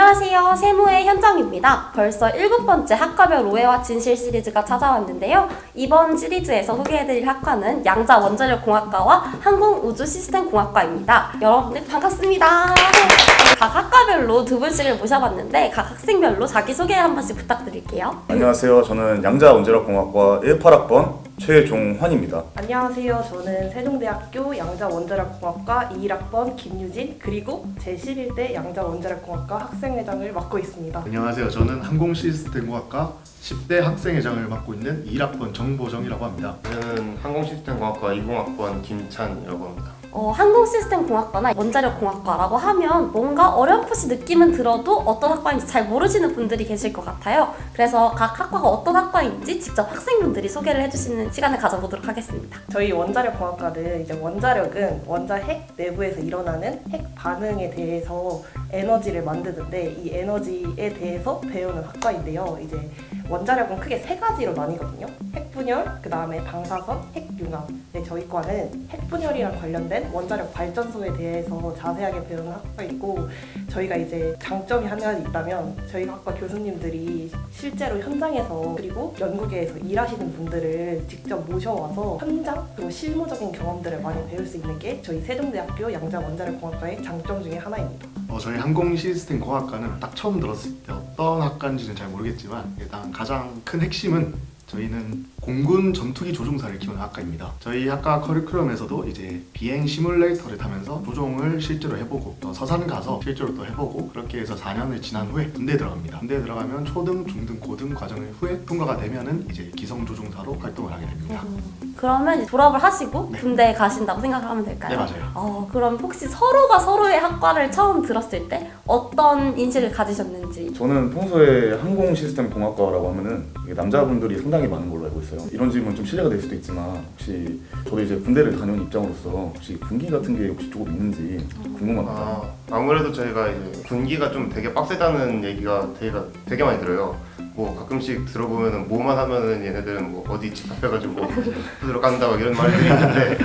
안녕하세요. 세무의 현정입니다. 벌써 7번째 학과별 오해와 진실 시리즈가 찾아왔는데요. 이번 시리즈에서 소개해드릴 학과는 양자원자력공학과와 항공우주시스템공학과입니다. 여러분들 반갑습니다. 각 학과별로 두 분씩을 모셔봤는데 각 학생별로 자기소개 한 번씩 부탁드릴게요. 안녕하세요. 저는 양자원자력공학과 18학번 최종환입니다. 안녕하세요. 저는 세종대학교 양자원자력공학과 21학번 김유진, 그리고 제11대 양자원자력공학과 학생회장을 맡고 있습니다. 안녕하세요. 저는 항공시스템공학과 10대 학생회장을 맡고 있는 21학번 정보정이라고 합니다. 저는 항공시스템공학과 20학번 김찬이라고 합니다. 항공시스템공학과나 원자력공학과라고 하면 뭔가 어렴풋이 느낌은 들어도 어떤 학과인지 잘 모르시는 분들이 계실 것 같아요. 그래서 각 학과가 어떤 학과인지 직접 학생분들이 소개를 해주시는 시간을 가져보도록 하겠습니다. 저희 원자력공학과는 이제 원자력은 원자핵 내부에서 일어나는 핵 반응에 대해서 에너지를 만드는데 이 에너지에 대해서 배우는 학과인데요. 이제 원자력은 크게 세 가지로 나뉘거든요. 핵분열, 그 다음에 방사선, 핵융합. 네, 저희 과는 핵분열이랑 관련된 원자력 발전소에 대해서 자세하게 배우는 학과이고, 저희가 이제 장점이 한 가지 있다면 저희 학과 교수님들이 실제로 현장에서 그리고 연구계에서 일하시는 분들을 직접 모셔와서 현장 그리고 실무적인 경험들을 많이 배울 수 있는 게 저희 세종대학교 양자원자력공학과의 장점 중에 하나입니다. 저희 항공시스템공학과는 딱 처음 들었을 때 어떤 학과인지는 잘 모르겠지만 일단 가장 큰 핵심은 저희는 공군 전투기 조종사를 키우는 학과입니다. 저희 학과 커리큘럼에서도 이제 비행 시뮬레이터를 타면서 조종을 실제로 해보고 또 서산 가서 실제로 또 해보고 그렇게 해서 4년을 지난 후에 군대에 들어갑니다. 군대에 들어가면 초등, 중등, 고등 과정을 후에 통과가 되면은 이제 기성 조종사로 활동을 하게 됩니다. 그러면 이제 졸업을 하시고 네. 군대에 가신다고 생각하면 될까요? 네, 맞아요. 그럼 혹시 서로가 서로의 학과를 처음 들었을 때 어떤 인식을 가지셨는지? 저는 평소에 항공시스템공학과라고 하면은 남자분들이 상당히 많은 걸로 알고 있어요. 이런 질문 좀 실례가 될 수도 있지만 혹시 저도 이제 군대를 다녀온 입장으로서 혹시 군기 같은 게 혹시 조금 있는지 궁금합니다. 아무래도 저희가 이제 군기가 좀 되게 빡세다는 얘기가 되게 많이 들어요. 뭐 가끔씩 들어보면은 뭐만 하면은 얘네들은 뭐 어디 집합해가지고 들어간다 막 이런 말들이 있는데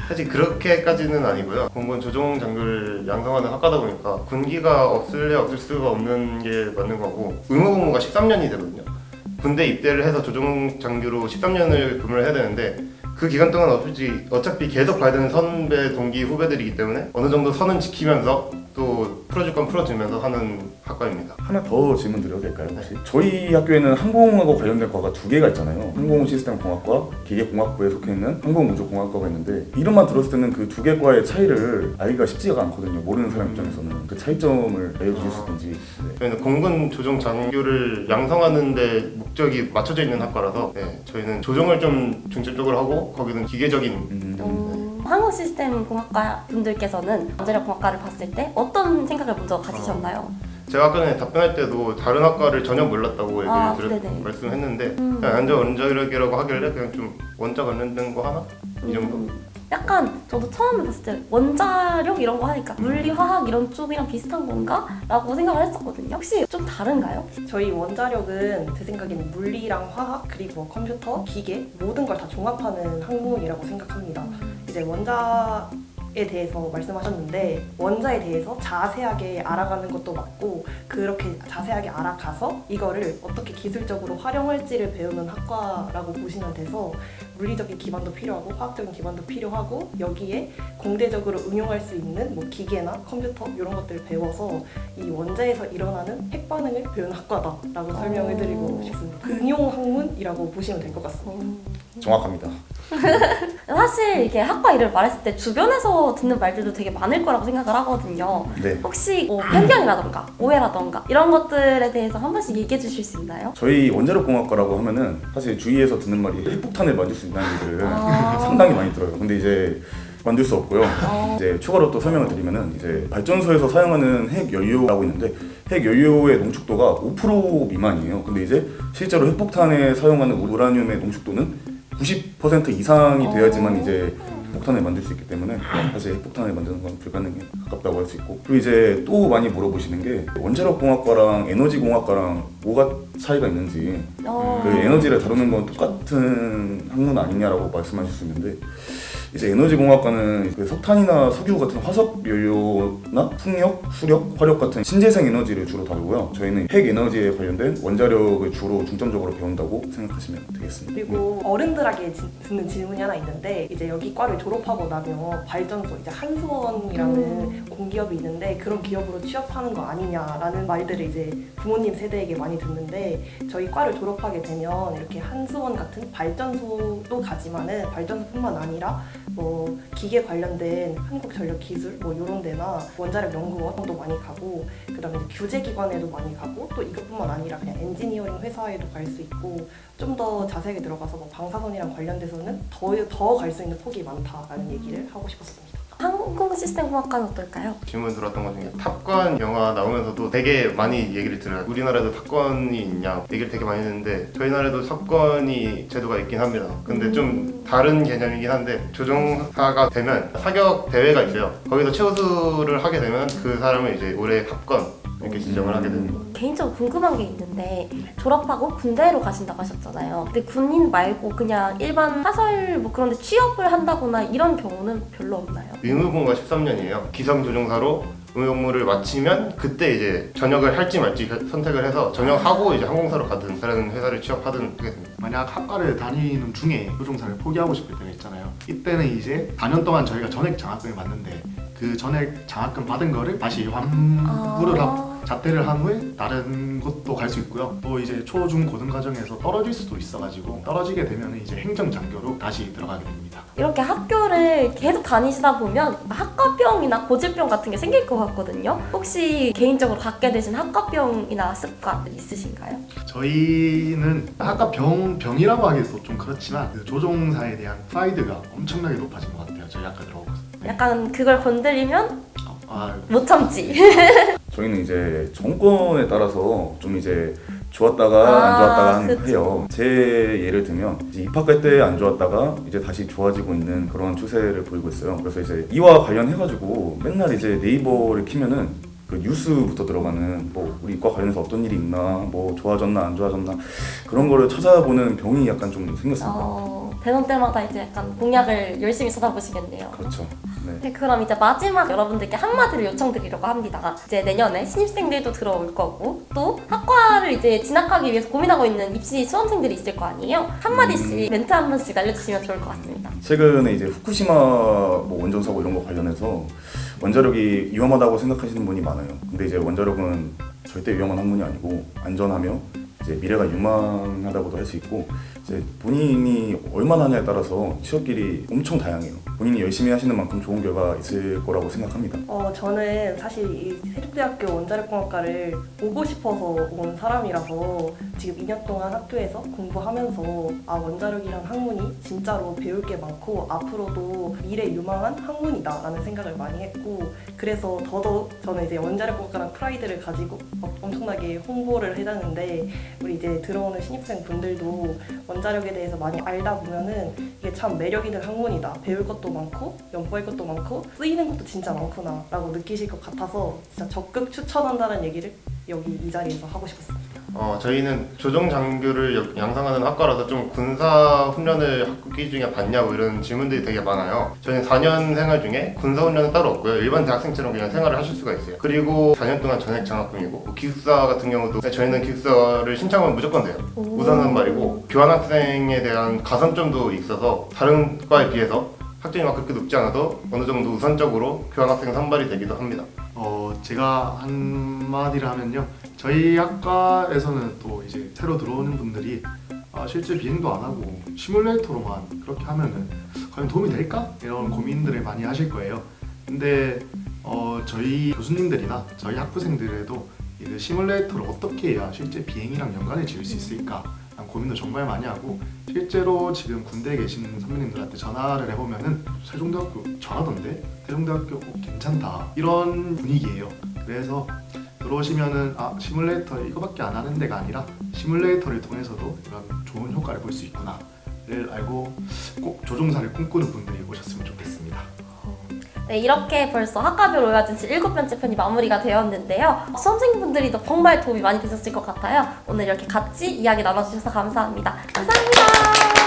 사실 그렇게까지는 아니고요. 공군 조종 장교를 양성하는 학과다 보니까 군기가 없을래 없을 수가 없는 게 맞는 거고, 의무 복무가 13년이 되거든요. 군대 입대를 해서 조종 장교로 13년을 근무를 해야 되는데 그 기간 동안 어차피 계속 가야 되는 선배, 동기, 후배들이기 때문에 어느 정도 선은 지키면서 또 풀어줄 건 풀어주면서 하는 학과입니다. 하나 더 질문 드려도 될까요? 혹시? 저희 학교에는 항공하고 관련된 과가 두 개가 있잖아요. 항공시스템공학과, 기계공학부에 속해 있는 항공우주공학과가 있는데 이름만 들었을 때는 그 두 개 과의 차이를 알기가 쉽지가 않거든요. 모르는 사람 입장에서는. 그 차이점을 알려주실 수 있는지. 네. 저희는 공군 조종 장교를 양성하는 데 목적이 맞춰져 있는 학과라서 저희는 조종을 좀 중점적으로 하고 거기는 기계적인 항공시스템공학과 분들께서는 원자력공학과를 봤을 때 어떤 생각을 먼저 가지셨나요? 제가 아까 전에 답변할 때도 다른 학과를 전혀 몰랐다고 네네. 말씀했는데 그냥 양자원자력이라고 하길래 그냥 좀 원자 관련된 거 하나? 이 정도? 약간 저도 처음에 봤을 때 원자력 이런 거 하니까 물리, 화학 이런 쪽이랑 비슷한 건가? 라고 생각을 했었거든요. 혹시 좀 다른가요? 저희 원자력은 제 생각에는 물리랑 화학 그리고 컴퓨터, 기계 모든 걸 다 종합하는 학문이라고 생각합니다. 이제 원자에 대해서 말씀하셨는데 원자에 대해서 자세하게 알아가는 것도 맞고, 그렇게 자세하게 알아가서 이거를 어떻게 기술적으로 활용할지를 배우는 학과라고 보시면 돼서 물리적인 기반도 필요하고 화학적인 기반도 필요하고 여기에 공대적으로 응용할 수 있는 뭐 기계나 컴퓨터 이런 것들을 배워서 이 원자에서 일어나는 핵 반응을 배우는 학과다라고 설명을 드리고 싶습니다. 응용 학문이라고 보시면 될 것 같습니다. 정확합니다. 사실 이게 학과 이름을 말했을 때 주변에서 듣는 말들도 되게 많을 거라고 생각을 하거든요. 네. 혹시 편견이라던가 오해라던가 이런 것들에 대해서 한 번씩 얘기해 주실 수 있나요? 저희 원자력공학과라고 하면은 사실 주위에서 듣는 말이 핵폭탄을 만들 수 있다는 얘기를 상당히 많이 들어요. 근데 이제 만들 수 없고요. 이제 추가로 또 설명을 드리면은 이제 발전소에서 사용하는 핵 연료라고 있는데 핵 연료의 농축도가 5% 미만이에요. 근데 이제 실제로 핵폭탄에 사용하는 우라늄의 농축도는 90% 이상이 돼야지만 이제 폭탄을 만들 수 있기 때문에 사실 핵폭탄을 만드는 건 불가능에 가깝다고 할 수 있고, 그리고 이제 또 많이 물어보시는 게 원자력공학과랑 에너지공학과랑 뭐가 차이가 있는지, 그 에너지를 다루는 건 똑같은 학문 아니냐라고 말씀하실 수 있는데 이제 에너지공학과는 그 석탄이나 석유 같은 화석 연료나 풍력, 수력, 화력 같은 신재생 에너지를 주로 다루고요. 저희는 핵 에너지에 관련된 원자력을 주로 중점적으로 배운다고 생각하시면 되겠습니다. 그리고 어른들에게 듣는 질문이 하나 있는데 이제 여기 과를 졸업하고 나면 발전소 이제 한수원이라는 공기업이 있는데 그런 기업으로 취업하는 거 아니냐라는 말들을 이제 부모님 세대에게 많이 듣는데 저희 과를 졸업하게 되면 이렇게 한수원 같은 발전소도 가지만은 발전소뿐만 아니라 뭐 기계 관련된 한국전력기술 뭐 이런 데나 원자력 연구원도 많이 가고 그다음에 이제 규제기관에도 많이 가고 또 이것뿐만 아니라 그냥 엔지니어링 회사에도 갈 수 있고 좀 더 자세하게 들어가서 뭐 방사선이랑 관련돼서는 더 갈 수 있는 폭이 많다라는 얘기를 하고 싶었습니다. 항공시스템공학과는 어떨까요? 질문 들었던 것 중에 탑건 영화 나오면서도 되게 많이 얘기를 들어요. 우리나라에도 탑건이 있냐 얘기를 되게 많이 듣는데 저희 나라에도 탑건이 제도가 있긴 합니다. 근데 좀 다른 개념이긴 한데 조종사가 되면 사격 대회가 있어요. 거기서 최우수를 하게 되면 그 사람을 이제 올해 탑건 이렇게 지정을 하게 되는 거예요. 개인적으로 궁금한 게 있는데 졸업하고 군대로 가신다고 하셨잖아요. 근데 군인 말고 그냥 일반 사설 뭐 그런 데 취업을 한다거나 이런 경우는 별로 없나요? 의무분과 13년이에요. 기상조종사로 의무를 마치면 그때 이제 전역을 할지 말지 선택을 해서 전역하고 이제 항공사로 가든 다른 회사를 취업하든 하게 됩니다. 만약 학과를 다니는 중에 조종사를 포기하고 싶을 때가 있잖아요. 이때는 이제 4년 동안 저희가 전액 장학금을 받는데 그 전액 장학금 받은 거를 다시 환불을 하고 자퇴를 한 후에 다른 곳도 갈 수 있고요. 또 이제 초, 중, 고등 과정에서 떨어질 수도 있어가지고 떨어지게 되면 이제 행정장교로 다시 들어가게 됩니다. 이렇게 학교를 계속 다니시다 보면 학과병이나 고질병 같은 게 생길 것 같거든요. 혹시 개인적으로 갖게 되신 학과병이나 습관 있으신가요? 저희는 학과 병이라고 하기도 좀 그렇지만 그 조종사에 대한 프라이드가 엄청나게 높아진 것 같아요. 저희 학과 들어오고. 약간 그걸 건드리면 아, 못 참지. 저희는 이제 정권에 따라서 좀 이제 좋았다가 안 좋았다가 그치. 해요. 제 예를 들면 이제 입학할 때 안 좋았다가 이제 다시 좋아지고 있는 그런 추세를 보이고 있어요. 그래서 이제 이와 관련해가지고 맨날 이제 네이버를 키면은 그 뉴스부터 들어가는 뭐 우리 과 관련해서 어떤 일이 있나 뭐 좋아졌나 안 좋아졌나 그런 거를 찾아보는 병이 약간 좀 생겼습니다. 대선 때마다 이제 약간 공약을 열심히 찾아보시겠네요. 그렇죠. 네. 네, 그럼 이제 마지막 여러분들께 한마디를 요청드리려고 합니다. 이제 내년에 신입생들도 들어올 거고 또 학과를 이제 진학하기 위해서 고민하고 있는 입시 수험생들이 있을 거 아니에요? 한마디씩 멘트 한 번씩 알려주시면 좋을 것 같습니다. 최근에 이제 후쿠시마 뭐 원전 사고 이런 거 관련해서 원자력이 위험하다고 생각하시는 분이 많아요. 근데 이제 원자력은 절대 위험한 학문이 아니고 안전하며 이제 미래가 유망하다고도 할 수 있고 이제 본인이 얼마나 하냐에 따라서 취업길이 엄청 다양해요. 본인이 열심히 하시는 만큼 좋은 결과 있을 거라고 생각합니다. 저는 사실 이 세종대학교 원자력공학과를 오고 싶어서 온 사람이라서 지금 2년 동안 학교에서 공부하면서 원자력이란 학문이 진짜로 배울 게 많고 앞으로도 미래 유망한 학문이다라는 생각을 많이 했고 그래서 더더욱 저는 이제 원자력공학과란 프라이드를 가지고 엄청나게 홍보를 해놨는데 우리 이제 들어오는 신입생 분들도 원자력에 대해서 많이 알다 보면은 이게 참 매력 있는 학문이다. 배울 것도 많고 연구할 것도 많고 쓰이는 것도 진짜 많구나 라고 느끼실 것 같아서 진짜 적극 추천한다는 얘기를 여기 이 자리에서 하고 싶었습니다. 저희는 조종 장교를 양성하는 학과라서 좀 군사 훈련을 학기 중에 받냐고 이런 질문들이 되게 많아요. 저희는 4년 생활 중에 군사 훈련은 따로 없고요. 일반 대학생처럼 그냥 생활을 하실 수가 있어요. 그리고 4년 동안 전액 장학금이고 기숙사 같은 경우도 저희는 기숙사를 신청하면 무조건 돼요. 우선은 말이고 교환학생에 대한 가산점도 있어서 다른 과에 비해서 학점이 막 그렇게 높지 않아도 어느 정도 우선적으로 교환학생 선발이 되기도 합니다. 제가 한마디를 하면요. 저희 학과에서는 또 이제 새로 들어오는 분들이 실제 비행도 안 하고 시뮬레이터로만 그렇게 하면은 과연 도움이 될까? 이런 고민들을 많이 하실 거예요. 근데 저희 교수님들이나 저희 학부생들에도 이 시뮬레이터를 어떻게 해야 실제 비행이랑 연관을 지을 수 있을까? 고민도 정말 많이 하고 실제로 지금 군대에 계신 선배님들한테 전화를 해보면은 세종대학교 잘하던데? 세종대학교 괜찮다 이런 분위기예요. 그래서 들어오시면은 시뮬레이터 이거밖에 안 하는 데가 아니라 시뮬레이터를 통해서도 이런 좋은 효과를 볼 수 있구나를 알고 꼭 조종사를 꿈꾸는 분들이 오셨으면 좋겠습니다. 네, 이렇게 벌써 학과별 오야진시 7번째 편이 마무리가 되었는데요. 수험생분들이 정말 도움이 많이 되셨을 것 같아요. 오늘 이렇게 같이 이야기 나눠주셔서 감사합니다. 감사합니다.